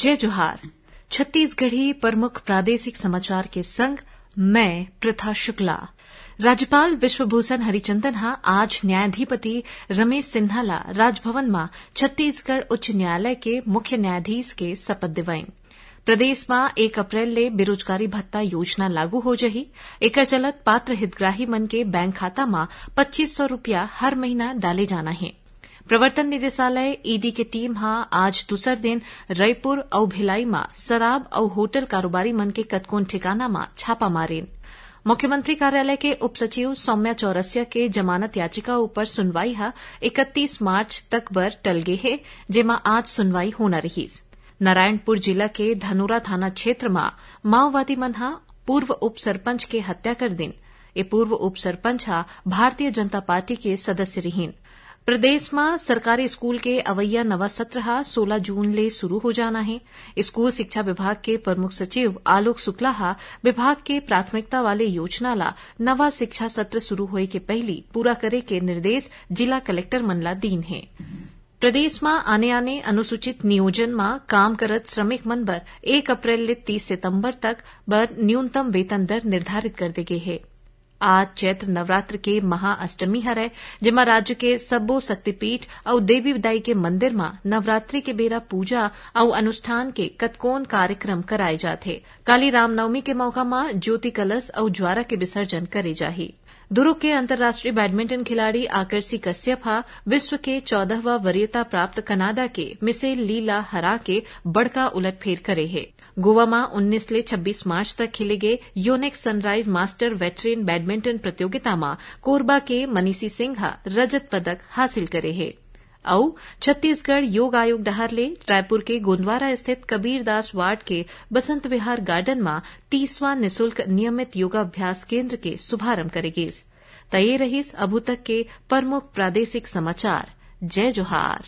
जय जोहार। छत्तीसगढ़ी प्रमुख प्रादेशिक समाचार के संग मैं प्रथा शुक्ला। राज्यपाल विश्वभूषण हरिचंदन आज न्यायाधिपति रमेश सिन्हा राजभवन में छत्तीसगढ़ उच्च न्यायालय के मुख्य न्यायाधीश के शपथ दिवाई। प्रदेश में 1 अप्रैल ले बेरोजगारी भत्ता योजना लागू हो जही। एकर चलत पात्र हितग्राही मन के बैंक खाता में 2500 रूपया हर महीना डाले जाना है। प्रवर्तन निदेशालय ईडी के टीम आज दूसर दिन रायपुर और भिलाई में शराब और होटल कारोबारी मन के कतकोन ठिकाना में छापा मारेन। मुख्यमंत्री कार्यालय के उप सचिव सौम्या चौरसिया के जमानत याचिका ऊपर सुनवाई 31 मार्च तक बर टल गए है, जेमा आज सुनवाई होना रही। नारायणपुर जिला के धनोरा थाना क्षेत्र में माओवादी मन पूर्व उप सरपंच के हत्या कर दिन। ये पूर्व उप सरपंच भारतीय जनता पार्टी के सदस्य रहीन। प्रदेश में सरकारी स्कूल के अवैया नवा सत्र 16 जून ले शुरू हो जाना है। स्कूल शिक्षा विभाग के प्रमुख सचिव आलोक शुक्ला विभाग के प्राथमिकता वाले योजना ला नवा शिक्षा सत्र शुरू होए के पहली पूरा करे के निर्देश जिला कलेक्टर मन ला दीन है। प्रदेश में आने अनुसूचित नियोजन में काम करत श्रमिक मन बर 1 अप्रैल ले 30 सितंबर तक बर न्यूनतम वेतन दर निर्धारित कर दे गए है। आज चैत्र नवरात्र के महाअष्टमी हरै, जेमा राज्य के सब्बो शक्तिपीठ और देवी दाई के मंदिर में नवरात्रि के बेरा पूजा और अनुष्ठान के कतकोन कार्यक्रम कराए जाथे। काली रामनवमी के मौका में ज्योति कलश और ज्वारा के विसर्जन करे जाही। दुर्ग के अंतर्राष्ट्रीय बैडमिंटन खिलाड़ी आकर्षी कश्यप विश्व के 14वां वरीयता प्राप्त कनाडा के मिशेल ली ला हरा के बड़का उलटफेर करे है। गोवा में 19 से 26 मार्च तक खेले गए Yonex sunrise master veteran badminton प्रतियोगिता में कोरबा के मनीषी सिंह रजत पदक हासिल करे है। और छत्तीसगढ़ योग आयोग डहर ले रायपुर के गोंदवारा स्थित कबीरदास वार्ड के बसंत विहार गार्डन में 30वां निःशुल्क नियमित योगाभ्यास केंद्र के शुभारंभ करेगी। तय रहीस अभू तक के प्रमुख प्रादेशिक समाचार। जय जोहार।